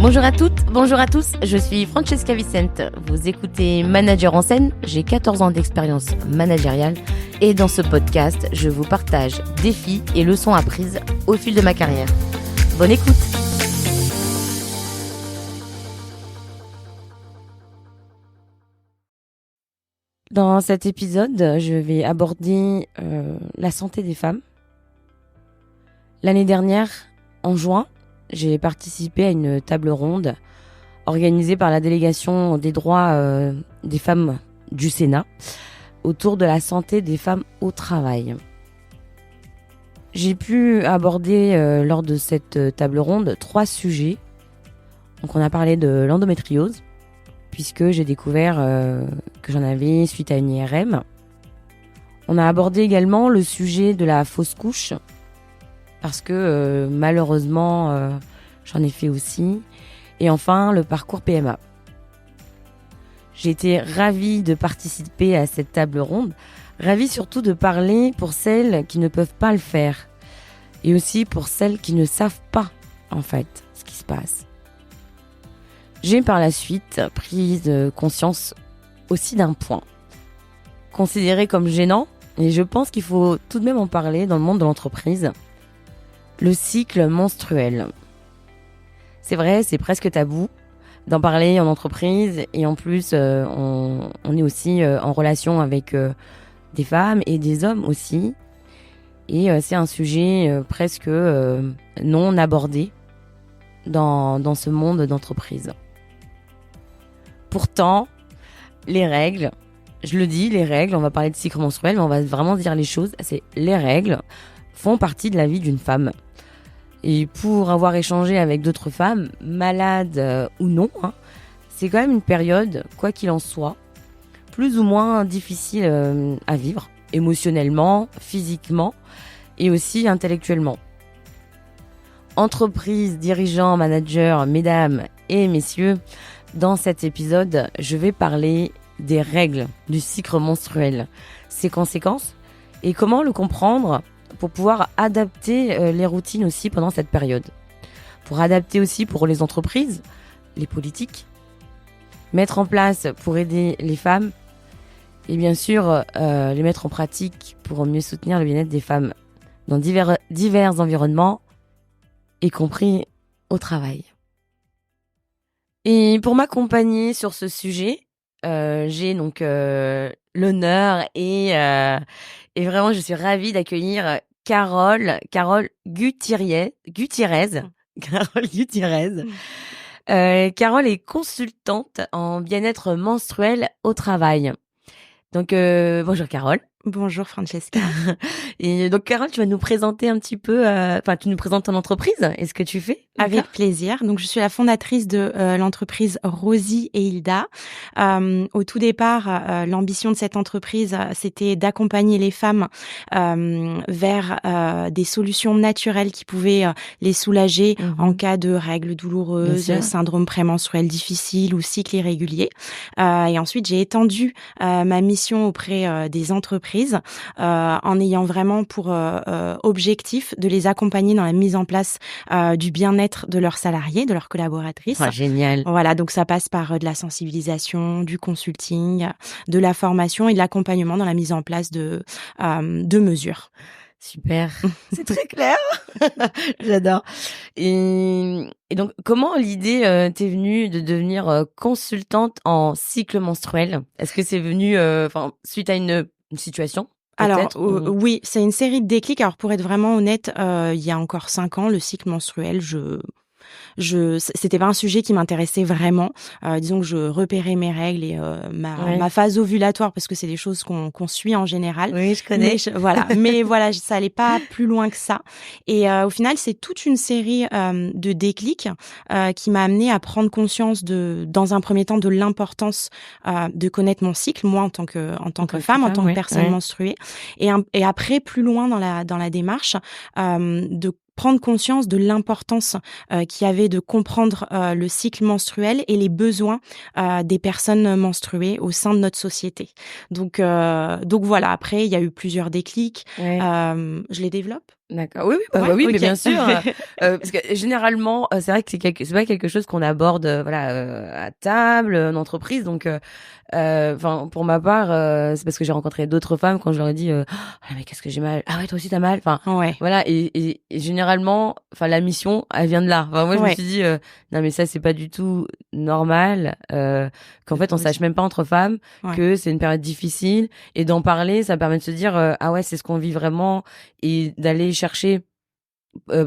Bonjour à toutes, bonjour à tous, je suis Francesca Vicente. Vous écoutez Manager en scène, j'ai 14 ans d'expérience managériale et dans ce podcast, je vous partage défis et leçons apprises au fil de ma carrière. Bonne écoute. Dans cet épisode, je vais aborder la santé des femmes. L'année dernière, en juin, j'ai participé à une table ronde organisée par la délégation des droits des femmes du Sénat autour de la santé des femmes au travail. J'ai pu aborder lors de cette table ronde 3 sujets. Donc on a parlé de l'endométriose, puisque j'ai découvert que j'en avais suite à une IRM. On a abordé également le sujet de la fausse couche, parce que malheureusement, j'en ai fait aussi. Et enfin, le parcours PMA. J'ai été ravie de participer à cette table ronde, ravie surtout de parler pour celles qui ne peuvent pas le faire, et aussi pour celles qui ne savent pas, en fait, ce qui se passe. J'ai par la suite pris conscience aussi d'un point, considéré comme gênant, et je pense qu'il faut tout de même en parler dans le monde de l'entreprise. Le cycle menstruel. C'est vrai, c'est presque tabou d'en parler en entreprise et en plus, on est aussi en relation avec des femmes et des hommes aussi. Et c'est un sujet presque non abordé dans ce monde d'entreprise. Pourtant, les règles, je le dis, les règles, on va parler de cycle menstruel, mais on va vraiment dire les choses, c'est les règles font partie de la vie d'une femme. Et pour avoir échangé avec d'autres femmes, malades ou non, c'est quand même une période, quoi qu'il en soit, plus ou moins difficile à vivre, émotionnellement, physiquement et aussi intellectuellement. Entreprises, dirigeants, managers, mesdames et messieurs, dans cet épisode, je vais parler des règles du cycle menstruel, ses conséquences et comment le comprendre pour pouvoir adapter les routines aussi pendant cette période. Pour adapter aussi pour les entreprises, les politiques, mettre en place pour aider les femmes et bien sûr les mettre en pratique pour mieux soutenir le bien-être des femmes dans divers environnements, y compris au travail. Et pour m'accompagner sur ce sujet, j'ai donc l'honneur et vraiment je suis ravie d'accueillir Carole Gutiérrez. Carole Gutiérrez. Carole est consultante en bien-être menstruel au travail. Donc bonjour Carole. Bonjour Francesca. Et donc Carole, tu vas nous présenter un petit peu, tu nous présentes ton entreprise et ce que tu fais. Avec plaisir. Donc je suis la fondatrice de l'entreprise Rosie et Hilda. Au tout départ, l'ambition de cette entreprise, c'était d'accompagner les femmes vers des solutions naturelles qui pouvaient les soulager en cas de règles douloureuses, syndrome prémenstruel difficile ou cycle irrégulier. Et ensuite, j'ai étendu ma mission auprès des entreprises en ayant vraiment pour objectif de les accompagner dans la mise en place du bien-être de leurs salariés, de leurs collaboratrices. Ah, génial. Voilà, donc ça passe par de la sensibilisation, du consulting, de la formation et de l'accompagnement dans la mise en place de mesures. Super, c'est très clair. J'adore. Et donc, comment l'idée t'est venue de devenir consultante en cycle menstruel ? Est-ce que c'est venu suite à une situation ? Alors oui, c'est une série de déclics. Alors pour être vraiment honnête, il y a encore 5 ans, le cycle menstruel, c'était pas un sujet qui m'intéressait vraiment. Disons que je repérais mes règles et ma phase ovulatoire, parce que c'est des choses qu'on suit en général. Oui, je connais. Mais voilà, ça allait pas plus loin que ça. Et au final, c'est toute une série de déclics qui m'a amenée à prendre conscience dans un premier temps, de l'importance de connaître mon cycle, moi en tant que femme, en tant que personne menstruée, et après plus loin dans la démarche de prendre conscience de l'importance qu'il y avait de comprendre le cycle menstruel et les besoins des personnes menstruées au sein de notre société. Donc voilà, après, il y a eu plusieurs déclics. Je les développe ? D'accord. Oui, oui, Ouais, mais OK. bien sûr, parce que généralement, c'est vrai que c'est pas quelque chose qu'on aborde, voilà, à table, en entreprise, donc enfin, pour ma part, c'est parce que j'ai rencontré d'autres femmes quand je leur ai dit, «Ah mais qu'est-ce que j'ai mal? Ah ouais, toi aussi t'as mal?» Enfin, Ouais, voilà, et généralement, enfin, la mission, elle vient de là. Enfin, moi, je me ouais. suis dit, «Non mais ça, c'est pas du tout normal, qu'en De fait, on poser. sache même pas entre femmes Ouais. que c'est une période difficile», et d'en parler, ça permet de se dire, «Ah ouais, c'est ce qu'on vit vraiment», et d'aller chercher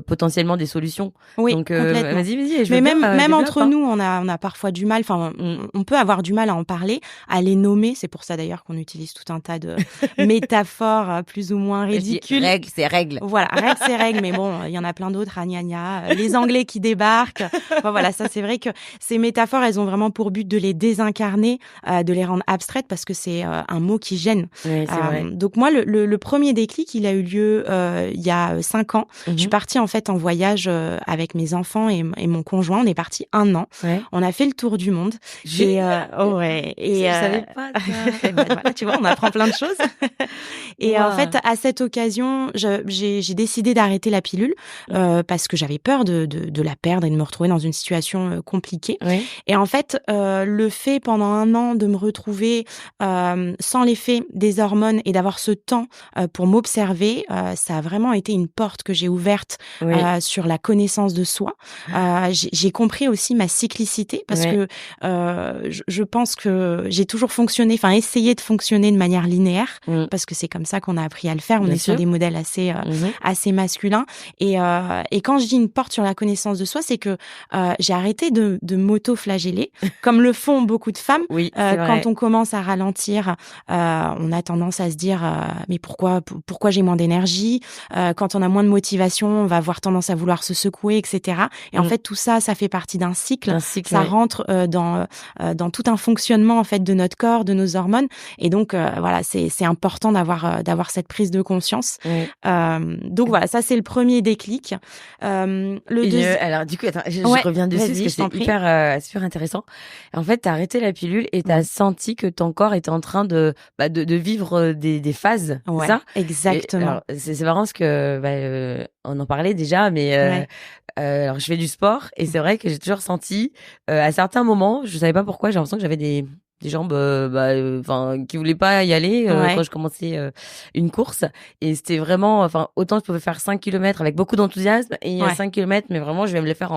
potentiellement des solutions. Oui, Donc complètement. vas-y, je veux Mais bien, même développe, entre hein. nous, on a parfois du mal, enfin, on peut avoir du mal à en parler, à les nommer. C'est pour ça d'ailleurs qu'on utilise tout un tas de métaphores, plus ou moins Je dis ridicules. règle, c'est règle. Voilà, règle c'est règle, mais bon, il y en a plein d'autres, ah gna gna, les Anglais qui débarquent. Enfin voilà, ça c'est vrai que ces métaphores, elles ont vraiment pour but de les désincarner, de les rendre abstraites parce que c'est, un mot qui gêne. Oui, c'est vrai. Donc moi, le 1er déclic, il a eu lieu, il y a, 5 ans. Je suis Mmh. partie en fait en voyage, avec mes enfants et mon conjoint. On est partis 1 an. Ouais. On a fait le tour du monde et Génial! ouais Ça, et je savais pas ça. et bah, voilà, tu vois, on apprend plein de choses. Et en Waouh! fait, à cette occasion, j'ai décidé d'arrêter la pilule, parce que j'avais peur de la perdre et de me retrouver dans une situation, compliquée. Oui. Et en fait, le fait pendant 1 an de me retrouver, sans l'effet des hormones et d'avoir ce temps, pour m'observer, ça a vraiment été une porte que j'ai ouverte, Oui. sur la connaissance de soi. J'ai compris aussi ma cyclicité parce Ouais. que, je pense que j'ai toujours fonctionné, enfin essayé de fonctionner de manière linéaire Mmh. parce que c'est comme ça qu'on a appris à le faire. On Bien est sur sûr. des modèles assez, Mmh. assez masculins et quand je dis une porte sur la connaissance de soi, c'est que, j'ai arrêté de m'auto-flageller comme le font beaucoup de femmes. Oui, c'est Quand vrai. on commence à ralentir, on a tendance à se dire, «Mais pourquoi j'ai moins d'énergie?» Quand on a moins de motivation, on va avoir tendance à vouloir se secouer et cetera et en Mmh. fait, tout ça, ça fait partie d'un cycle. Un cycle, Ça ouais. rentre, dans tout un fonctionnement, en fait, de notre corps, de nos hormones et donc voilà, c'est important d'avoir cette prise de conscience. Ouais. Donc voilà, ça, c'est le 1er déclic. Le Et deuxi alors du coup, attends, je Ouais, reviens dessus parce vas-y, que je t'en c'est prie. super intéressant. En fait, tu as arrêté la pilule et tu as Oui. senti que ton corps était en train de, bah, de vivre, des phases, c'est Ouais, ça? Et exactement. alors c'est marrant parce que, bah, on en parlait déjà, mais Ouais. alors je fais du sport et c'est vrai que j'ai toujours senti, à certains moments, je savais pas pourquoi, j'ai l'impression que j'avais des jambes, bah, enfin, qui voulaient pas y aller, quand Ouais. je commençais, une course, et c'était vraiment, enfin, autant je pouvais faire 5 kilomètres avec beaucoup d'enthousiasme, et Ouais. 5 kilomètres, mais vraiment je vais me les faire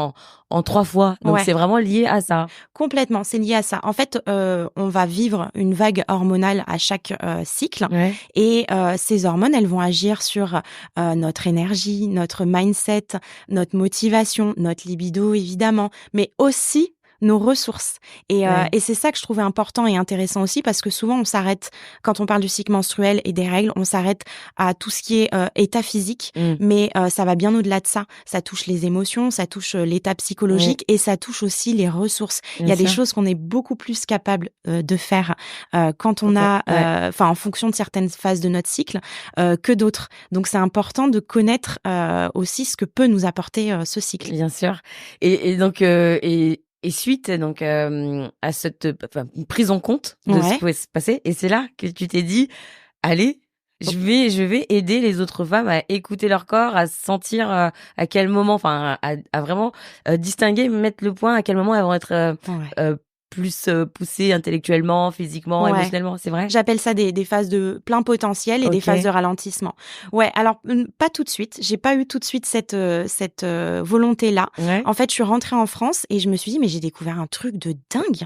en 3 fois. Donc Ouais. c'est vraiment lié à ça. Complètement, c'est lié à ça. En fait, on va vivre une vague hormonale à chaque, cycle Ouais. et ces hormones, elles vont agir sur, notre énergie, notre mindset, notre motivation, notre libido évidemment, mais aussi nos ressources Ouais. et c'est ça que je trouvais important et intéressant aussi parce que souvent on s'arrête quand on parle du cycle menstruel et des règles, on s'arrête à tout ce qui est, état physique, Mmh. mais ça va bien au-delà de ça. Ça touche les émotions, ça touche, l'état Ouais, psychologique et ça touche aussi les ressources. Il y bien a des sûr. choses qu'on est beaucoup plus capable, de faire, quand on Quand on a, Ouais. enfin en fonction de certaines phases de notre cycle, que d'autres. Donc c'est important de connaître, aussi ce que peut nous apporter, ce cycle. Bien sûr. Et donc et suite donc à cette, enfin, prise en compte de ce qui Ouais. pouvait se passer, et c'est là que tu t'es dit: «Allez, je vais aider les autres femmes à écouter leur corps, à sentir, à quel moment, enfin à vraiment, distinguer, mettre le point à quel moment elles vont être, Ouais. plus, poussées intellectuellement, physiquement, Ouais. émotionnellement», c'est vrai? J'appelle ça des phases de plein potentiel et des phases de OK. ralentissement. Ouais, alors, pas tout de suite. J'ai pas eu tout de suite cette volonté-là. Ouais. En fait, je suis rentrée en France et je me suis dit: «Mais j'ai découvert un truc de dingue,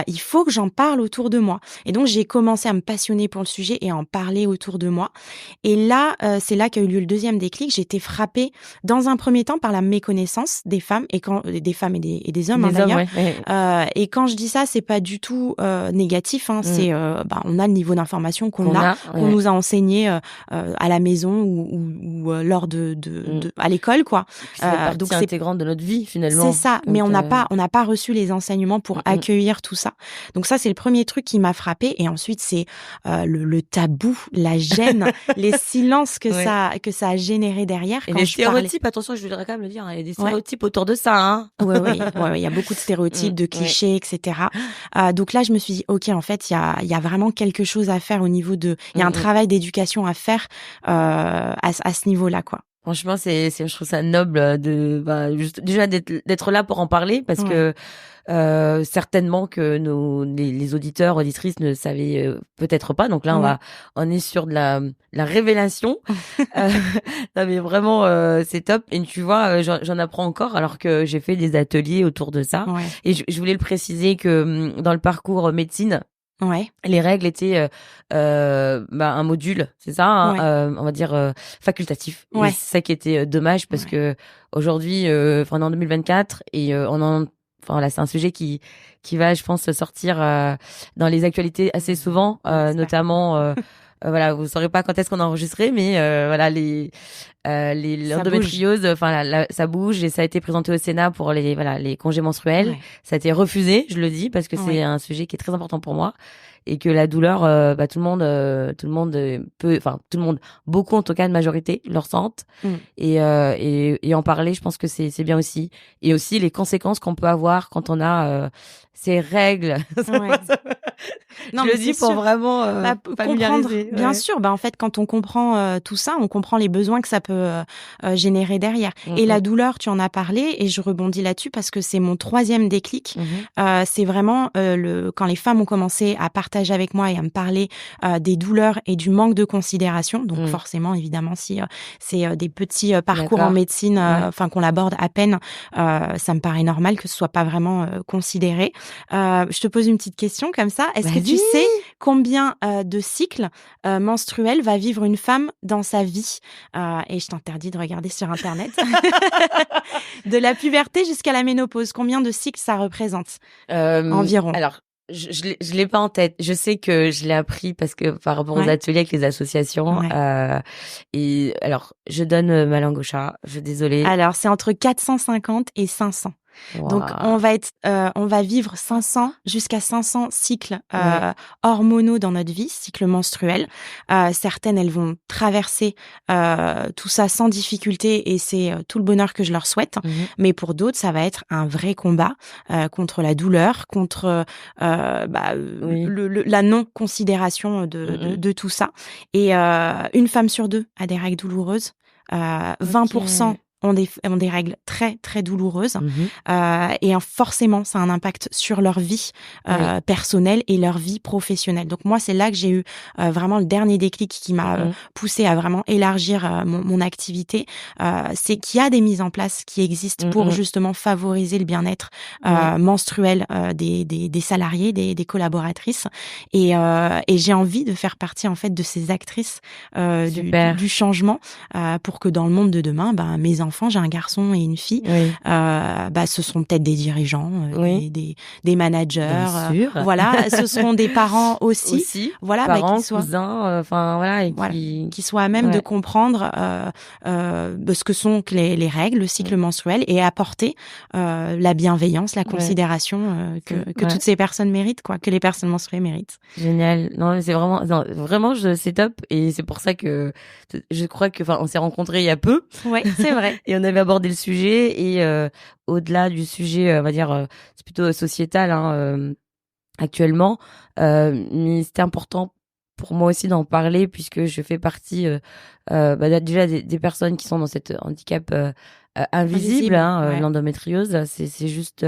il faut que j'en parle autour de moi» et donc j'ai commencé à me passionner pour le sujet et à en parler autour de moi et là, c'est là qu'a eu lieu le 2e déclic. J'ai été frappée, dans un 1er temps, par la méconnaissance des femmes et quand des femmes et des hommes, hein, Des hommes, d'ailleurs. ouais, ouais. Et quand je dis ça, c'est pas du tout, négatif, hein. Mmh. C'est, on a le niveau d'information qu'on Qu'on a, a, qu'on ouais. nous a enseigné, à la maison lors Mmh. à l'école, quoi. Et puis ça fait Donc partie intégrante de notre vie c'est finalement. ça, mais Donc on n'a pas reçu les enseignements pour mmh mh. accueillir tout ça. Donc ça, c'est le 1er truc qui m'a frappée et ensuite c'est, le tabou, la gêne, les silences Ouais. que ça a généré derrière Et quand les je parlais. stéréotypes, attention, je voudrais quand même le dire, hein, il y a des Ouais. stéréotypes autour de ça, hein. Ouais, oui, ouais, il y a beaucoup de Mmh, stéréotypes, de ouais. clichés, et cetera. Donc là, je me suis dit: «OK, en fait, il y a vraiment quelque chose à faire au niveau de il y a Mmh un mh. travail d'éducation à faire, à ce niveau-là, quoi». Franchement, je trouve ça noble juste déjà d'être là pour en parler parce que certainement que les auditeurs, auditrices ne savaient peut-être pas. Donc là, on est sur de la révélation. Non mais vraiment, c'est top. Et tu vois, j'en apprends encore alors que j'ai fait des ateliers autour de ça. Ouais. Et je voulais le préciser que dans le parcours médecine, les règles étaient un module, c'est ça, hein, on va dire facultatif. Et c'est ça qui était dommage parce que aujourd'hui, on est en 2024 et c'est un sujet qui va, je pense, sortir dans les actualités assez souvent, notamment. Voilà, vous saurez pas quand est-ce qu'on a enregistré, mais voilà l'endométriose, ça bouge et ça a été présenté au Sénat pour les congés menstruels. Ça a été refusé, je le dis parce que c'est un sujet qui est très important pour moi et que la douleur, tout le monde, beaucoup en tout cas, de majorité, le ressentent et en parler, je pense que c'est bien aussi, et aussi les conséquences qu'on peut avoir quand on a ces règles. Non, je le dis pour vraiment familiariser. Bien sûr, en fait, quand on comprend tout ça, on comprend les besoins que ça peut générer derrière. Et la douleur, tu en as parlé, et je rebondis là-dessus parce que c'est mon 3e déclic. C'est vraiment quand les femmes ont commencé à partager avec moi et à me parler des douleurs et du manque de considération. Donc forcément, évidemment, si c'est des petits parcours en médecine, qu'on l'aborde à peine, ça me paraît normal que ce soit pas vraiment considéré. Je te pose une petite question comme ça. Est-ce que tu sais combien de cycles menstruels va vivre une femme dans sa vie? Et je t'interdis de regarder sur Internet. De la puberté jusqu'à la ménopause, combien de cycles ça représente environ? Alors, je l'ai pas en tête. Je sais que je l'ai appris parce que par rapport aux ateliers avec les associations. Et alors, je donne ma langue au chat. Je suis désolée. Alors, c'est entre 450 et 500. Wow. Donc on va vivre 500 jusqu'à 500 cycles hormonaux dans notre vie, cycles menstruels. Certaines, elles vont traverser tout ça sans difficulté et c'est tout le bonheur que je leur souhaite. Mais pour d'autres, ça va être un vrai combat contre la douleur, contre la non-considération de tout ça. Et une femme sur 2 a des règles douloureuses. 20% ont des règles très très douloureuses et forcément ça a un impact sur leur vie personnelle et leur vie professionnelle. Donc moi c'est là que j'ai eu vraiment le dernier déclic qui m'a poussée à vraiment élargir mon activité. C'est qu'il y a des mises en place qui existent pour justement favoriser le bien-être menstruel des salariés, des collaboratrices et j'ai envie de faire partie en fait de ces actrices du changement pour que dans le monde de demain, mes enfants, j'ai un garçon et une fille, ce seront peut-être des dirigeants, des managers, voilà, ce seront des parents aussi voilà, parents, qui soient cousins, qui soient à même de comprendre ce que sont les règles, le cycle menstruel et apporter la bienveillance, la considération que toutes ces personnes méritent, que les personnes menstruées méritent. Génial. Non, c'est vraiment, c'est top et c'est pour ça que je crois que, on s'est rencontrés il y a peu. Ouais, c'est vrai. Et on avait abordé le sujet et au-delà du sujet, on va dire, c'est plutôt sociétal actuellement, mais c'était important pour moi aussi d'en parler puisque je fais partie déjà des personnes qui sont dans cet handicap invisible, l'endométriose. C'est juste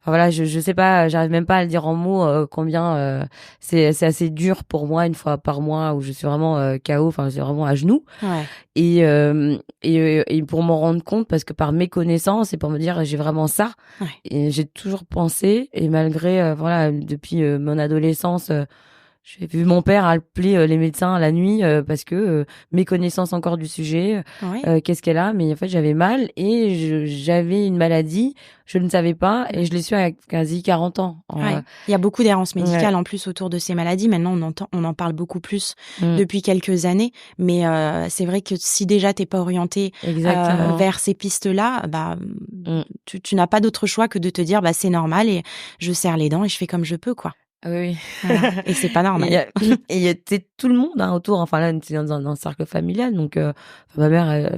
je sais pas, j'arrive même pas à le dire en mots combien c'est assez dur pour moi une fois par mois où je suis vraiment KO, je suis vraiment à genoux. Et pour m'en rendre compte parce que par mes connaissances et pour me dire j'ai vraiment ça. Et j'ai toujours pensé et malgré depuis mon adolescence j'ai vu mon père appeler les médecins la nuit parce que mes connaissances encore du sujet, qu'est-ce qu'elle a, mais en fait j'avais mal et j'avais une maladie, je ne savais pas et je l'ai su à quasi 40 ans. Il y a beaucoup d'errance médicale en plus autour de ces maladies. Maintenant on en parle beaucoup plus depuis quelques années, mais c'est vrai que si déjà t'es pas orienté vers ces pistes-là, tu n'as pas d'autre choix que de te dire c'est normal et je serre les dents et je fais comme je peux Oui. Voilà. Et c'est pas normal. Et il y a tout le monde autour. Là, c'est dans un cercle familial. Donc, ma mère,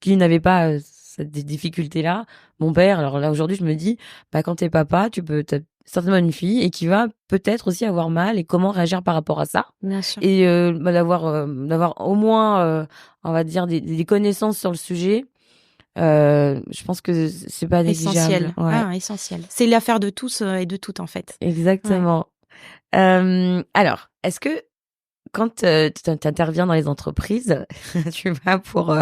qui n'avait pas cette difficulté-là. Mon père, alors là aujourd'hui, je me dis, quand t'es papa, t'as certainement une fille et qui va peut-être aussi avoir mal et comment réagir par rapport à ça. Bien sûr. Et d'avoir au moins, on va dire des connaissances sur le sujet. Je pense que c'est pas négligeable. Essentiel. Ouais. Essentiel. C'est l'affaire de tous et de toutes en fait. Exactement. Alors, est-ce que quand t'interviens dans les entreprises, tu vas pour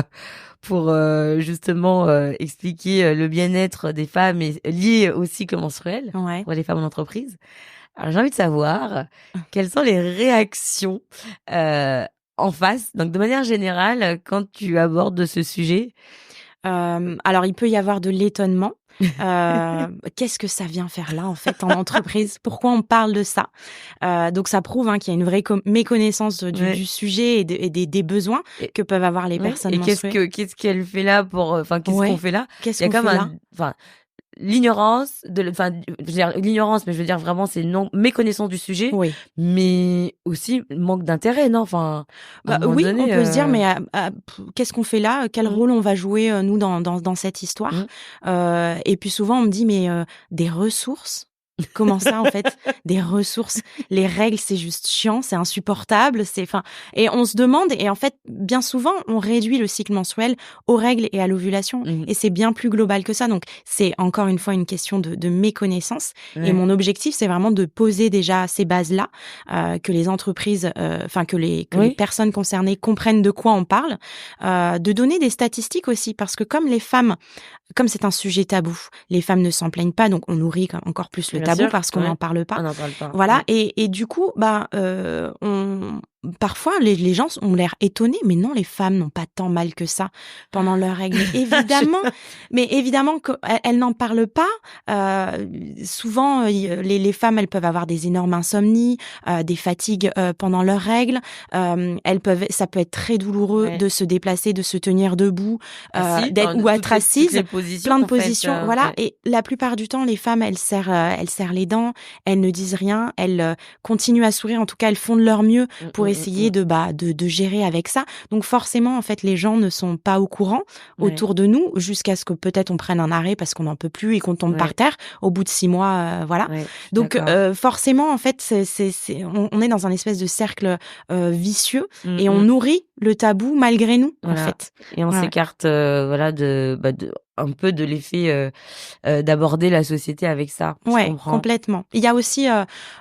justement expliquer le bien-être des femmes et lié au cycle menstruel pour les femmes en entreprise. Alors j'ai envie de savoir quelles sont les réactions en face, donc de manière générale, quand tu abordes ce sujet. Alors il peut y avoir de l'étonnement. Qu'est-ce que ça vient faire là en fait en entreprise? Pourquoi on parle de ça? Donc ça prouve qu'il y a une vraie méconnaissance du sujet et des besoins que peuvent avoir les personnes menstruées. Et qu'est-ce qu'elle fait là pour qu'est-ce qu'on fait là? Qu'est-ce qu'on fait là? L'ignorance je veux dire l'ignorance, mais je veux dire vraiment c'est méconnaissance du sujet, mais aussi manque d'intérêt, non? Oui, donné, on peut se dire, mais qu'est-ce qu'on fait là? Quel rôle on va jouer nous dans cette histoire? Et puis souvent on me dit mais des ressources. Comment ça en fait? Des ressources, les règles c'est juste chiant, c'est insupportable, et on se demande, et en fait bien souvent on réduit le cycle menstruel aux règles et à l'ovulation, et c'est bien plus global que ça. Donc c'est encore une fois une question de méconnaissance, et mon objectif c'est vraiment de poser déjà ces bases là, que les entreprises, que les personnes concernées comprennent de quoi on parle, de donner des statistiques aussi, parce que comme c'est un sujet tabou, les femmes ne s'en plaignent pas, donc on nourrit encore plus le tabou parce qu'on n'en parle pas. On n'en parle pas. Voilà, et du coup, parfois les gens ont l'air étonnés, mais non, les femmes n'ont pas tant mal que ça pendant leurs règles. Évidemment qu'elles n'en parlent pas. Souvent, les femmes, elles peuvent avoir des énormes insomnies, des fatigues pendant leurs règles. Ça peut être très douloureux de se déplacer, de se tenir debout, ou être assise. Plein de positions, voilà. Et la plupart du temps, les femmes, elles serrent les dents, elles ne disent rien, elles continuent à sourire. En tout cas, elles font de leur mieux pour essayer de gérer avec ça. Donc forcément, en fait, les gens ne sont pas au courant autour de nous, jusqu'à ce que peut-être on prenne un arrêt parce qu'on n'en peut plus et qu'on tombe par terre au bout de 6 mois, voilà. Donc forcément, en fait, on est dans un espèce de cercle vicieux, et on nourrit le tabou malgré nous, en fait. Et on s'écarte, un peu de l'effet d'aborder la société avec ça. Ouais, complètement. Il y a aussi,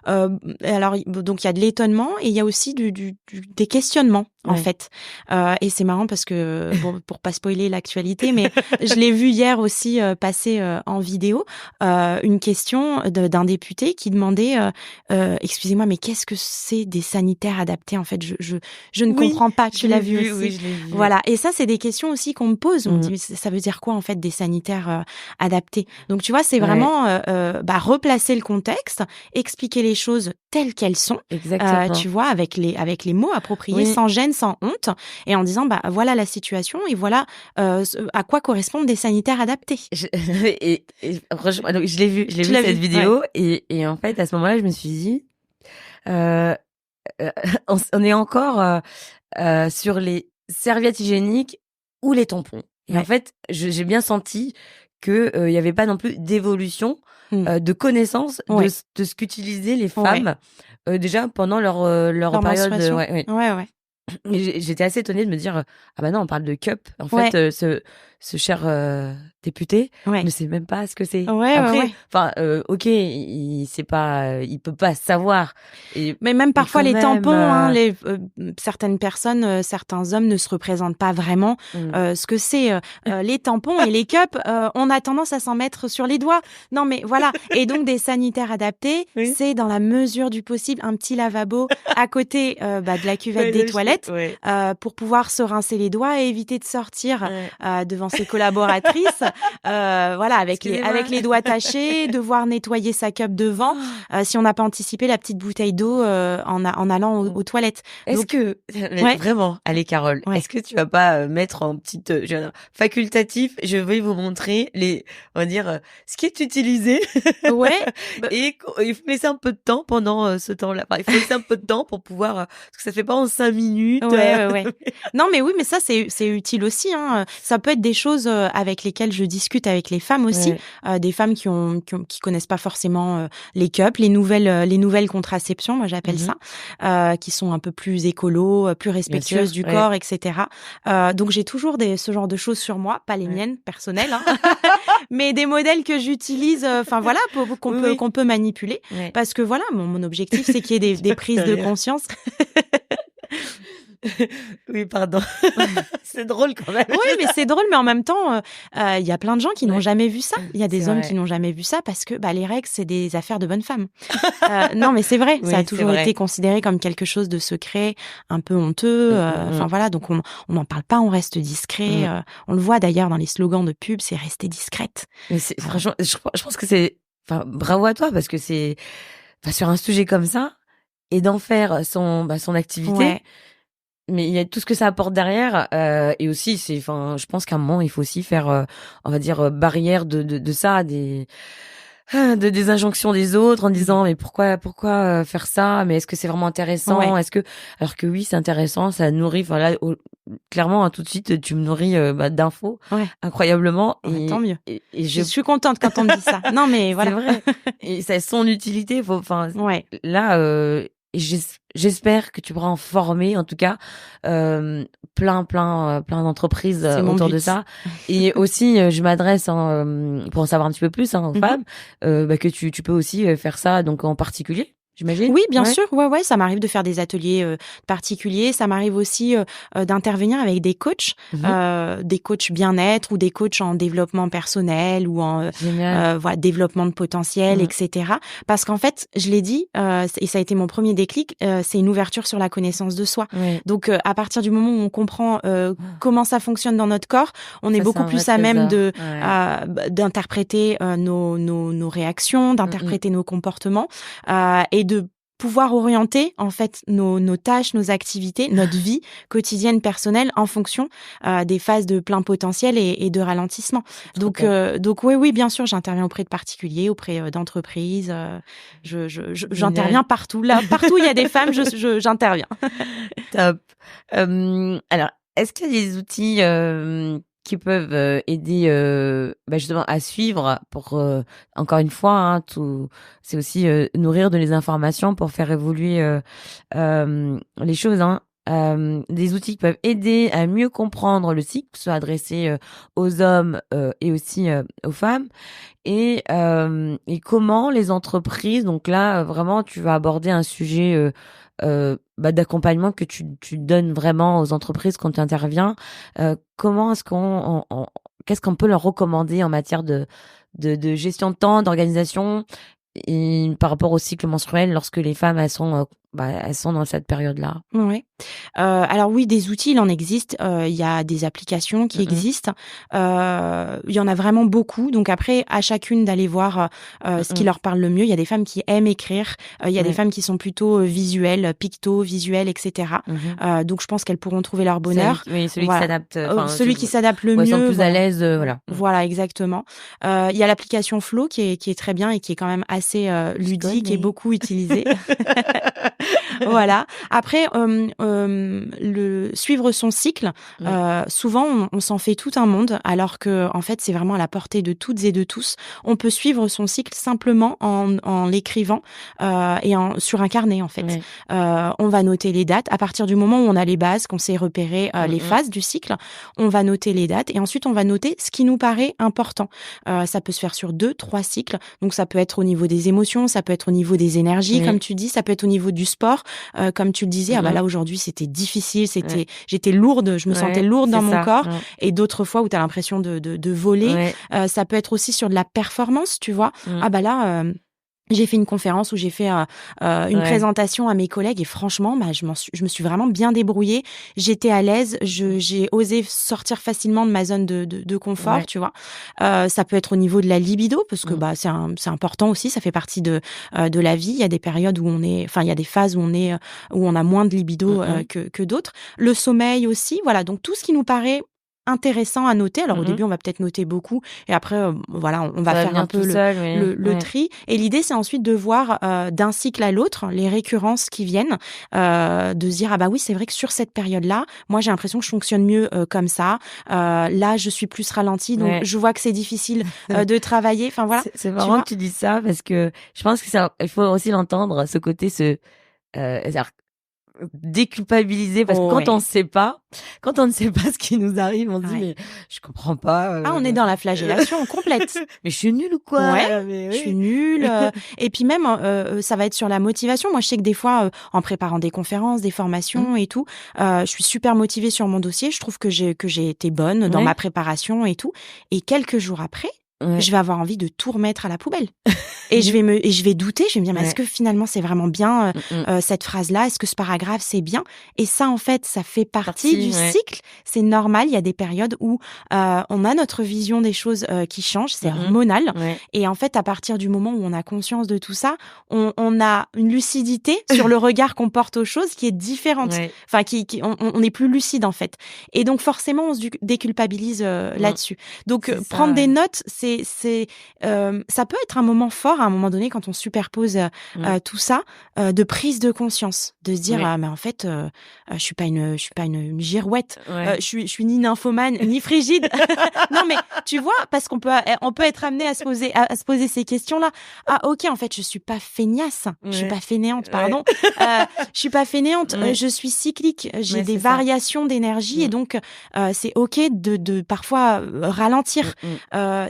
donc il y a de l'étonnement, et il y a aussi des questionnements, en fait. Et c'est marrant parce que, pour pas spoiler l'actualité, mais je l'ai vu hier aussi passer en vidéo, une question d'un député qui demandait, excusez-moi, mais qu'est-ce que c'est des sanitaires adaptés? En fait, je ne comprends pas. Tu l'as vu aussi. Oui, je l'ai vu. Voilà. Et ça, c'est des questions aussi qu'on me pose. On me dit, mais ça veut dire quoi, en fait, des sanitaires adaptés? Donc, tu vois, c'est vraiment replacer le contexte, expliquer les choses telles qu'elles sont. Exactement. Tu vois, avec les mots appropriés, sans gêne, sans honte, et en disant, voilà la situation, et voilà à quoi correspondent des sanitaires adaptés. Franchement, donc, je l'ai vu cette vidéo, et en fait, à ce moment-là, je me suis dit, on est encore sur les serviettes hygiéniques ou les tampons. Et en fait, j'ai bien senti que il y avait pas non plus d'évolution de connaissance de ce qu'utilisaient les femmes déjà pendant leur période. J'étais assez étonnée de me dire non, on parle de cup. En fait, ce cher député ne sait même pas ce que c'est. Ok, il peut pas savoir. Mais même parfois les tampons, certaines personnes, certains hommes ne se représentent pas vraiment ce que c'est. Les tampons et les cups, on a tendance à s'en mettre sur les doigts. Non, mais voilà. Et donc des sanitaires adaptés, c'est dans la mesure du possible un petit lavabo à côté de la cuvette des toilettes pour pouvoir se rincer les doigts et éviter de sortir devant ses collaboratrices, avec les doigts tachés, devoir nettoyer sa cup devant, si on n'a pas anticipé la petite bouteille d'eau en allant aux toilettes. Est-ce que vraiment, allez Carole, est-ce que tu vas pas mettre en petite facultatif, je vais vous montrer ce qui est utilisé. Et il faut laisser un peu de temps pendant ce temps-là. Enfin, il faut laisser un peu de temps pour pouvoir, parce que ça fait pas en 5 minutes. Non, mais oui, mais ça c'est utile aussi. Ça peut être des choses avec lesquelles je discute avec les femmes aussi, des femmes qui connaissent pas forcément les cups, les nouvelles contraceptions, moi j'appelle ça, qui sont un peu plus écolo, plus respectueuses du corps, etc. Donc j'ai toujours ce genre de choses sur moi, pas les miennes personnelles, hein, mais des modèles que j'utilise, enfin voilà, qu'on peut manipuler, parce que voilà, mon objectif c'est qu'il y ait des prises de conscience. Oui, pardon. C'est drôle quand même. Oui, mais c'est drôle, mais en même temps, il y a plein de gens qui n'ont jamais vu ça. Il y a des hommes qui n'ont jamais vu ça parce que les règles, c'est des affaires de bonnes femmes. Non, mais c'est vrai, ça a toujours été considéré comme quelque chose de secret, un peu honteux. Enfin voilà, donc on n'en parle pas, on reste discret. On le voit d'ailleurs dans les slogans de pub, c'est rester discrète. Mais franchement, je pense que c'est, enfin, bravo à toi parce que c'est, sur un sujet comme ça et d'en faire son activité. Ouais. Mais il y a tout ce que ça apporte derrière, et aussi je pense qu'à un moment il faut aussi faire, on va dire, barrière de ça, des injonctions des autres en disant mais pourquoi faire ça, mais est-ce que c'est vraiment intéressant, est-ce que, alors que oui c'est intéressant, ça nourrit, enfin là clairement tout de suite tu me nourris d'infos incroyablement, et tant mieux, et je suis contente quand on me dit ça. Non mais voilà, c'est vrai. Et ça a son utilité, là j'espère que tu pourras en former, en tout cas, plein d'entreprises autour de ça. Et aussi, je m'adresse, pour en savoir un petit peu plus, aux femmes, que tu peux aussi faire ça, donc en particulier. J'imagine. Oui, bien sûr. Ouais. Ça m'arrive de faire des ateliers particuliers. Ça m'arrive aussi d'intervenir avec des coachs bien-être ou des coachs en développement personnel ou en développement de potentiel, etc. Parce qu'en fait, je l'ai dit, et ça a été mon premier déclic, c'est une ouverture sur la connaissance de soi. Donc, à partir du moment où on comprend comment ça fonctionne dans notre corps, on est beaucoup plus à même d'interpréter nos réactions, d'interpréter nos comportements, et de pouvoir orienter en fait nos tâches, nos activités, notre vie quotidienne personnelle en fonction des phases de plein potentiel et de ralentissement. Donc oui, bien sûr, j'interviens auprès de particuliers, auprès d'entreprises. J'interviens partout. Là, partout il y a des femmes, j'interviens. Top. Alors, est-ce qu'il y a des outils qui peuvent aider justement à suivre pour encore une fois c'est aussi nourrir de les informations pour faire évoluer les choses, des outils qui peuvent aider à mieux comprendre le cycle, soit adressé aux hommes et aussi aux femmes, et comment les entreprises, donc là vraiment tu vas aborder un sujet d'accompagnement que tu donnes vraiment aux entreprises quand tu interviens. Comment est-ce qu'est-ce qu'on peut leur recommander en matière de gestion de temps, d'organisation, et par rapport au cycle menstruel lorsque les femmes elles sont dans cette période-là? Oui. Alors oui, des outils, il en existe. Il y a des applications qui existent. Il y en a vraiment beaucoup. Donc après, à chacune d'aller voir ce qui leur parle le mieux. Il y a des femmes qui aiment écrire. Il y a des femmes qui sont plutôt visuelles, visuelles, etc. Donc je pense qu'elles pourront trouver leur bonheur. Celui qui s'adapte. Celui qui s'adapte le mieux. Sont plus à l'aise, voilà. Voilà, exactement. Il y a l'application Flow qui est très bien et qui est quand même assez ludique et beaucoup utilisée. Voilà. Après, le suivre son cycle, souvent on s'en fait tout un monde, alors que en fait c'est vraiment à la portée de toutes et de tous. On peut suivre son cycle simplement en l'écrivant sur un carnet en fait. On va noter les dates. À partir du moment où on a les bases, qu'on sait repérer les phases du cycle, on va noter les dates et ensuite on va noter ce qui nous paraît important. Ça peut se faire sur 2-3 cycles. Donc ça peut être au niveau des émotions, ça peut être au niveau des énergies, comme tu dis, ça peut être au niveau du sport. Comme tu le disais, là aujourd'hui c'était difficile, j'étais lourde, je me sentais lourde dans mon corps, et d'autres fois où tu as l'impression de voler. Ça peut être aussi sur de la performance, tu vois. J'ai fait une conférence où j'ai fait une présentation à mes collègues et franchement, je me suis vraiment bien débrouillée. J'étais à l'aise, j'ai osé sortir facilement de ma zone de confort, tu vois. Ça peut être au niveau de la libido parce que c'est important aussi, ça fait partie de la vie. Il y a des périodes où il y a des phases où on a moins de libido que d'autres. Le sommeil aussi, voilà. Donc tout ce qui nous paraît intéressant à noter. Alors au début, on va peut-être noter beaucoup et après, voilà, on va faire un peu le tri. Et l'idée, c'est ensuite de voir d'un cycle à l'autre les récurrences qui viennent, de se dire ah bah oui, c'est vrai que sur cette période-là, moi j'ai l'impression que je fonctionne mieux comme ça. Là, je suis plus ralentie, donc je vois que c'est difficile de travailler. Enfin voilà. C'est marrant que tu dis ça parce que je pense que ça, il faut aussi l'entendre, ce côté, déculpabiliser parce que quand on ne sait pas ce qui nous arrive, on se dit mais je comprends pas. On est dans la flagellation complète. Mais je suis nulle ou quoi? Je suis nulle. Et puis même, ça va être sur la motivation. Moi, je sais que des fois, en préparant des conférences, des formations et tout, je suis super motivée sur mon dossier. Je trouve que j'ai été bonne dans ma préparation et tout. Et quelques jours après, je vais avoir envie de tout remettre à la poubelle. Et je vais douter, je vais me dire mais est-ce que finalement c'est vraiment bien cette phrase-là, est-ce que ce paragraphe c'est bien? Et ça en fait, ça fait partie du cycle, c'est normal, il y a des périodes où on a notre vision des choses qui change, c'est hormonal. Et en fait, à partir du moment où on a conscience de tout ça, on a une lucidité sur le regard qu'on porte aux choses qui est différente. Enfin on est plus lucide en fait. Et donc forcément, on se déculpabilise là-dessus. Donc prendre des notes, ça peut être un moment fort à un moment donné quand on superpose tout ça, de prise de conscience, de se dire mais en fait je suis pas une girouette, je suis ni nymphomane ni frigide. Non mais tu vois, parce qu'on peut être amené à se poser ces questions-là. Ah OK, en fait je suis pas feignasse, je suis pas fainéante, pardon. Je suis pas fainéante, je suis cyclique, j'ai des variations d'énergie et donc c'est OK de parfois ralentir.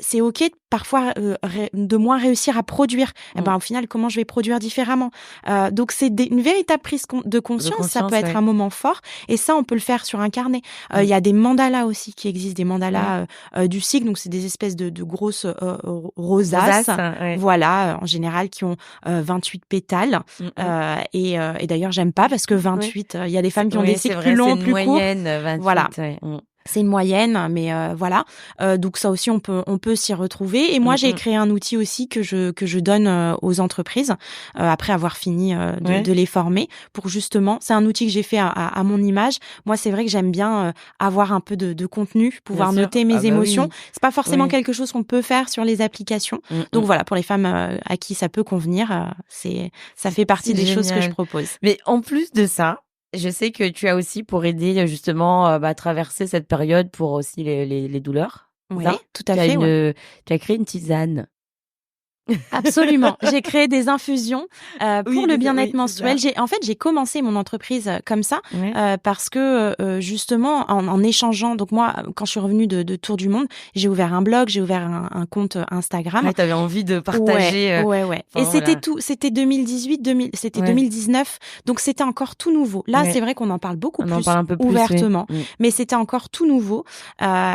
C'est OK parfois de moins réussir à produire. Et ben au final, comment je vais produire différemment? Donc c'est une véritable prise de conscience. Ça peut être un moment fort. Et ça, on peut le faire sur un carnet. Il y a des mandalas aussi qui existent, des mandalas du cycle. Donc c'est des espèces de grosses rosaces. Voilà, en général qui ont 28 pétales. Et d'ailleurs, j'aime pas parce que 28, il y a des femmes qui ont des cycles plus longs, plus courts. 28, voilà. C'est une moyenne, mais voilà. Donc ça aussi, on peut s'y retrouver. Et moi, j'ai créé un outil aussi que je donne aux entreprises après avoir fini de les former pour justement. C'est un outil que j'ai fait à mon image. Moi, c'est vrai que j'aime bien avoir un peu de contenu, pouvoir noter mes émotions. C'est pas forcément quelque chose qu'on peut faire sur les applications. Donc voilà, pour les femmes à qui ça peut convenir, ça fait partie des choses que je propose. Mais en plus de ça, je sais que tu as aussi pour aider justement à traverser cette période pour aussi les douleurs. Oui, tout à fait. Tu as créé une tisane. Absolument. J'ai créé des infusions pour le bien-être menstruel. J'ai commencé mon entreprise comme ça parce que justement en échangeant. Donc moi, quand je suis revenue de Tour du Monde, j'ai ouvert un blog, j'ai ouvert un compte Instagram. Ouais, t'avais envie de partager. Et c'était 2019. Donc c'était encore tout nouveau. Là, c'est vrai qu'on en parle beaucoup plus ouvertement, mais c'était encore tout nouveau.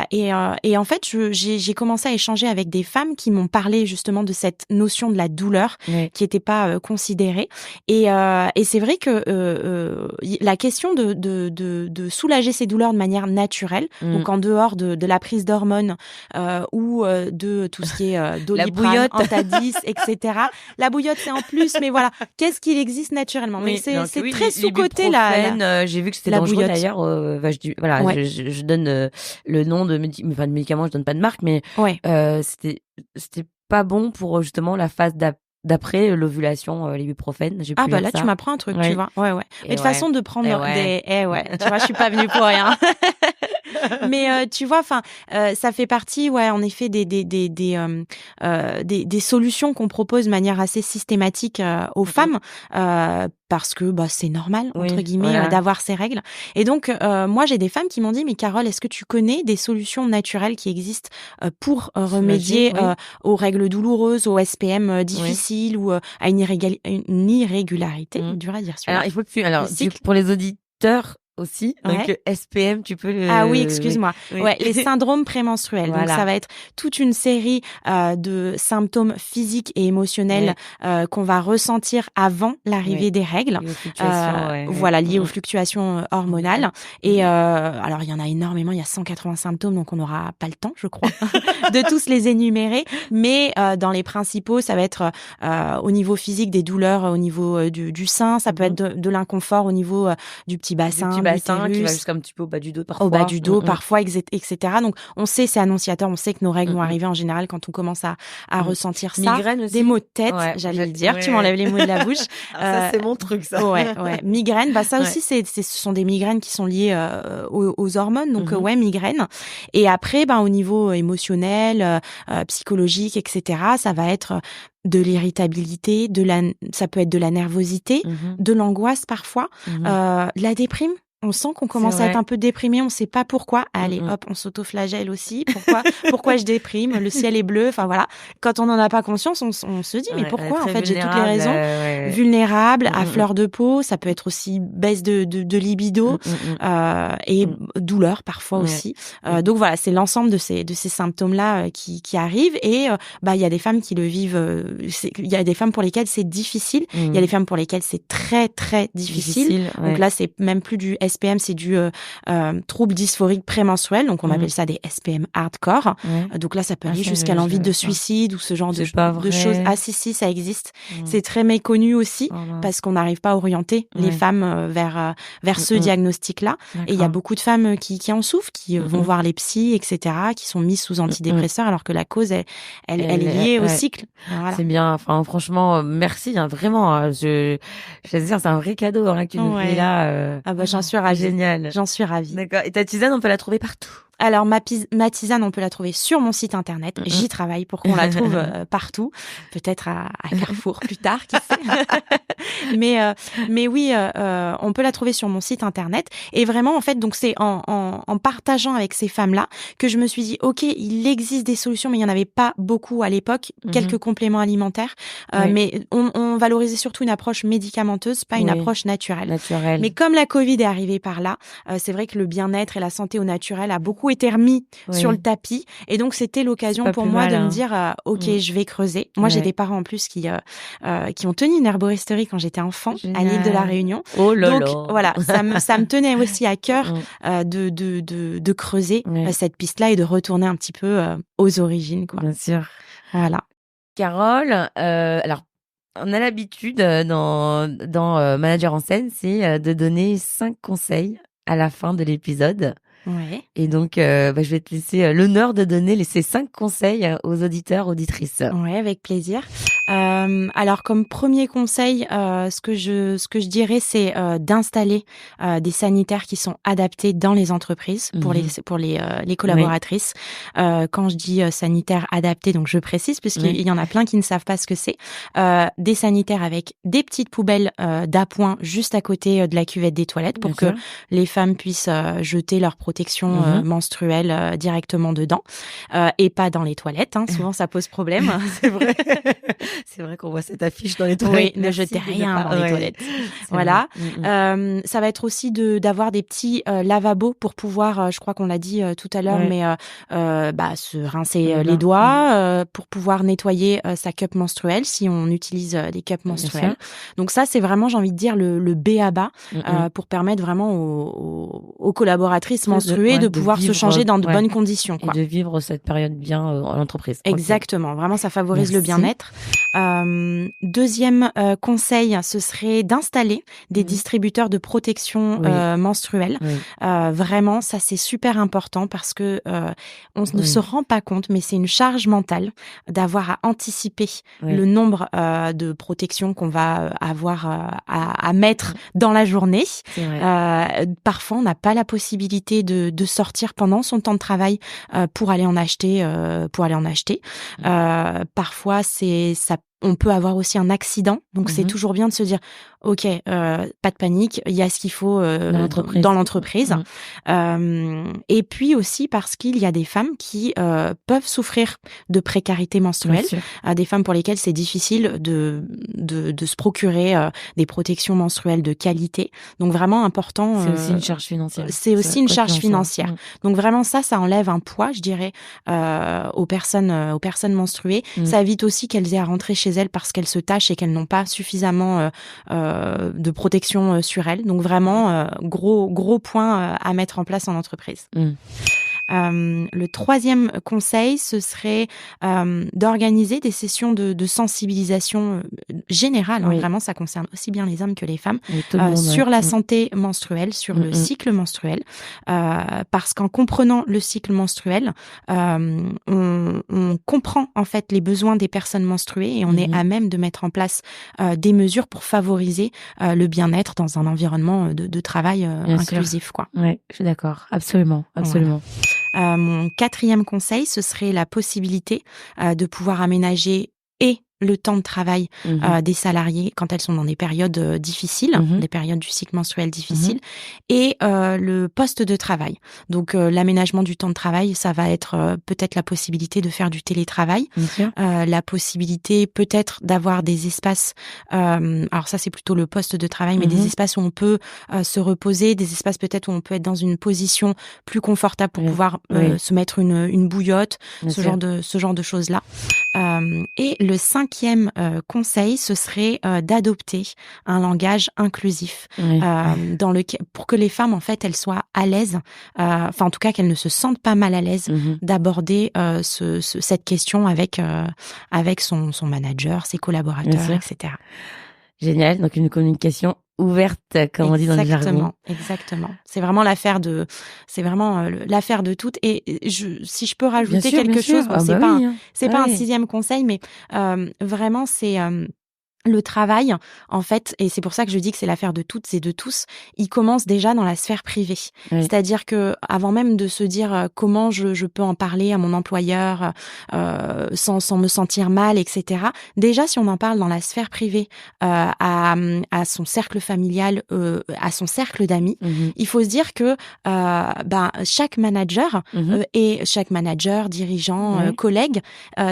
Et en fait, j'ai commencé à échanger avec des femmes qui m'ont parlé justement de cette notion de la douleur qui était pas considérée. Et c'est vrai que la question de soulager ces douleurs de manière naturelle, donc en dehors de la prise d'hormones ou de tout ce qui est Doliprane, Antadis, etc. La bouillotte, c'est en plus, mais voilà, qu'est-ce qu'il existe naturellement? Mais c'est très sous-coté là. J'ai vu que c'était dangereux d'ailleurs. Je donne le nom de médicaments, je donne pas de marque, mais c'était pas bon pour justement la phase d'après l'ovulation, l'ibuprofène. Ah bah là tu m'apprends un truc, tu vois. Mais de façon de prendre tu vois, je suis pas venue pour rien. Mais tu vois, enfin, ça fait partie, en effet, des solutions qu'on propose de manière assez systématique aux femmes, parce que c'est normal entre guillemets d'avoir ces règles. Et donc moi j'ai des femmes qui m'ont dit mais Carole, est-ce que tu connais des solutions naturelles qui existent pour remédier aux règles douloureuses, aux SPM difficiles ou à une irrégularité, dur à dire celui-là. Alors il faut que pour les auditeurs aussi, donc SPM, tu peux le... Ah oui, excuse-moi. Les syndromes prémenstruels. Voilà. Donc ça va être toute une série de symptômes physiques et émotionnels qu'on va ressentir avant l'arrivée des règles. Liées aux fluctuations hormonales. Et alors il y en a énormément, il y a 180 symptômes, donc on n'aura pas le temps, je crois, de tous les énumérer. Mais dans les principaux, ça va être au niveau physique des douleurs au niveau du sein, ça peut être de l'inconfort au niveau du petit bassin, bassin, qui va l'utérus, jusqu'à un petit peu au bas du dos parfois. au bas du dos, parfois, etc. Donc, on sait, c'est annonciateur, on sait que nos règles vont arriver en général quand on commence à ressentir ça. Migraine aussi. Des maux de tête, Ouais, j'allais le dire, tu m'enlèves les mots de la bouche. Ça, c'est mon truc, ça. Ouais. Migraine, ça aussi, ce sont des migraines qui sont liées aux hormones. Donc, migraine. Et après, au niveau émotionnel, psychologique, etc., ça va être de l'irritabilité, ça peut être de la nervosité, de l'angoisse parfois, la déprime. On sent qu'on commence à être un peu déprimé, on sait pas pourquoi. Allez, hop, on s'autoflagelle aussi. Pourquoi je déprime? Le ciel est bleu. Enfin voilà. Quand on n'en a pas conscience, on se dit mais pourquoi? En fait, j'ai toutes les raisons. Vulnérable, à fleur de peau. Ça peut être aussi baisse de libido et douleur parfois aussi. Donc voilà, c'est l'ensemble de ces symptômes-là qui arrivent. Et il y a des femmes qui le vivent. Il y a des femmes pour lesquelles c'est difficile. Il y a des femmes pour lesquelles c'est très très difficile. Donc là, c'est même plus du SPM, c'est du trouble dysphorique prémenstruel, donc on appelle ça des SPM hardcore. Donc là, ça peut aller jusqu'à l'envie de suicide ou ce genre de choses. Ah si, ça existe. C'est très méconnu aussi parce qu'on n'arrive pas à orienter les femmes vers ce diagnostic-là. Et il y a beaucoup de femmes qui en souffrent, qui vont voir les psys, etc., qui sont mises sous antidépresseurs alors que la cause, elle est liée au cycle. Voilà. C'est bien. Enfin, franchement, merci. Vraiment, je veux dire, c'est un vrai cadeau que tu nous fais là. J'en suis ravie. Génial. J'en suis ravie. D'accord. Et ta tisane, on peut la trouver partout? Alors, ma tisane, on peut la trouver sur mon site internet. J'y travaille pour qu'on la trouve partout. Peut-être à Carrefour plus tard, qui sait. Mais oui, on peut la trouver sur mon site internet. Et vraiment, en fait, donc c'est en partageant avec ces femmes-là que je me suis dit, OK, il existe des solutions, mais il n'y en avait pas beaucoup à l'époque. Quelques compléments alimentaires. Mais on valorisait surtout une approche médicamenteuse, pas une approche naturelle. Mais comme la Covid est arrivée par là, c'est vrai que le bien-être et la santé au naturel a beaucoup été remis sur le tapis. Et donc, c'était l'occasion pour moi de me dire, OK, je vais creuser. Moi, j'ai des parents en plus qui ont tenu une herboristerie quand j'étais enfant. Génial. À l'île de la Réunion. Oh là donc, voilà, ça me tenait aussi à cœur de creuser cette piste-là et de retourner un petit peu aux origines, quoi. Bien sûr. Voilà. Carole, alors, on a l'habitude dans Manager en scène, c'est de donner 5 conseils à la fin de l'épisode. Ouais. Et donc, je vais te laisser l'honneur de donner ces 5 conseils aux auditeurs, auditrices. Ouais, avec plaisir. Alors, comme premier conseil, ce que je dirais, c'est d'installer des sanitaires qui sont adaptés dans les entreprises pour les collaboratrices. Quand je dis sanitaires adaptés, donc je précise puisqu'il y en a plein qui ne savent pas ce que c'est. Des sanitaires avec des petites poubelles d'appoint juste à côté de la cuvette des toilettes pour que les femmes puissent jeter leur protection menstruelle directement dedans et pas dans les toilettes. Souvent, ça pose problème. C'est vrai. C'est vrai qu'on voit cette affiche dans les toilettes. Oui, ne jetez rien dans les toilettes. Voilà. Ça va être aussi d'avoir des petits lavabos pour pouvoir, je crois qu'on l'a dit tout à l'heure, mais se rincer les doigts pour pouvoir nettoyer sa cup menstruelle si on utilise des cups menstruelles. Donc ça, c'est vraiment, j'ai envie de dire, le b.a.-ba pour permettre vraiment aux collaboratrices menstruées de pouvoir se changer dans de bonnes conditions. Quoi. Et de vivre cette période bien en entreprise. Exactement. Vraiment, ça favorise le bien-être. Deuxième conseil, ce serait d'installer des distributeurs de protection menstruelle. Vraiment, ça c'est super important parce que on ne se rend pas compte, mais c'est une charge mentale d'avoir à anticiper le nombre de protections qu'on va avoir à mettre dans la journée. Parfois, on n'a pas la possibilité de sortir pendant son temps de travail pour aller en acheter. Parfois, on peut avoir aussi un accident, donc c'est toujours bien de se dire OK, pas de panique, il y a ce qu'il faut dans l'entreprise. Et puis aussi parce qu'il y a des femmes qui peuvent souffrir de précarité menstruelle, des femmes pour lesquelles c'est difficile de se procurer des protections menstruelles de qualité. Donc vraiment important. C'est aussi une charge financière. C'est aussi une charge financière. Donc vraiment ça enlève un poids, je dirais, aux personnes menstruées. Ça évite aussi qu'elles aient à rentrer chez elles parce qu'elles se tâchent et qu'elles n'ont pas suffisamment de protection sur elles. Donc vraiment, gros point à mettre en place en entreprise. Le troisième conseil, ce serait d'organiser des sessions de sensibilisation générale. Oui. Vraiment, ça concerne aussi bien les hommes que les femmes, Oui, tout le monde, sur ouais. la santé menstruelle, sur le cycle menstruel. Parce qu'en comprenant le cycle menstruel, on comprend en fait les besoins des personnes menstruées et on est à même de mettre en place des mesures pour favoriser le bien-être dans un environnement de travail inclusif, quoi. Ouais, je suis d'accord. Absolument, absolument. Voilà. Mon quatrième conseil, ce serait la possibilité de pouvoir aménager et le temps de travail des salariés quand elles sont dans des périodes difficiles, des périodes du cycle menstruel difficiles, et le poste de travail. Donc l'aménagement du temps de travail, ça va être peut-être la possibilité de faire du télétravail, la possibilité peut-être d'avoir des espaces, alors ça c'est plutôt le poste de travail, mais des espaces où on peut se reposer, des espaces peut-être où on peut être dans une position plus confortable pour pouvoir se mettre une bouillotte, ce genre de choses-là. Et le cinquième conseil, ce serait d'adopter un langage inclusif, pour que les femmes, en fait, elles soient à l'aise, enfin en tout cas qu'elles ne se sentent pas mal à l'aise d'aborder cette question avec son manager, ses collaborateurs, etc. Génial, donc une communication ouverte, comme on dit dans le jargon. Exactement. C'est vraiment l'affaire de toutes. Et si je peux rajouter quelque chose, bon, c'est pas un sixième conseil, mais vraiment c'est le travail, en fait, et c'est pour ça que je dis que c'est l'affaire de toutes et de tous, il commence déjà dans la sphère privée. C'est-à-dire que avant même de se dire comment je peux en parler à mon employeur sans me sentir mal, etc. Déjà, si on en parle dans la sphère privée à son cercle familial, à son cercle d'amis, il faut se dire que chaque manager et chaque manager, dirigeant, collègue,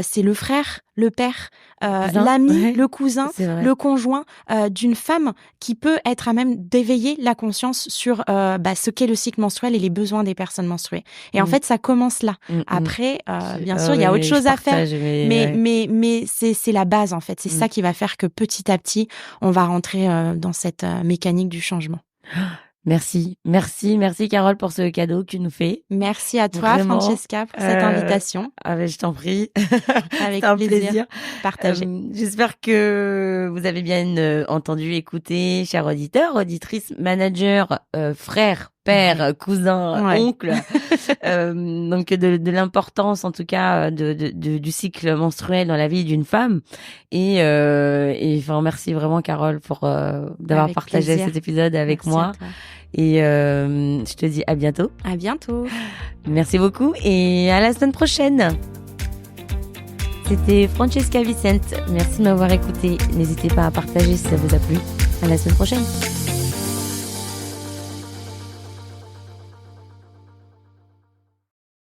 c'est le frère, le père, l'ami, le cousin, le conjoint d'une femme qui peut être à même d'éveiller la conscience sur ce qu'est le cycle menstruel et les besoins des personnes menstruées. Et en fait, ça commence là. Après, bien sûr, il y a autre chose à faire, mais c'est la base en fait. C'est ça qui va faire que petit à petit, on va rentrer dans cette mécanique du changement. Merci Carole pour ce cadeau que tu nous fais. Merci à toi, vraiment, Francesca, pour cette invitation. Je t'en prie. Avec plaisir. Partagé. J'espère que vous avez bien entendu, écouté, chers auditeurs, auditrices, managers, frères, père, cousin, oncle, donc de l'importance en tout cas du cycle menstruel dans la vie d'une femme, et enfin merci vraiment Carole pour d'avoir partagé cet épisode avec moi, et je te dis à bientôt. À bientôt. Merci beaucoup et à la semaine prochaine. C'était Francesca Vicente. Merci de m'avoir écouté. N'hésitez pas à partager si ça vous a plu. À la semaine prochaine.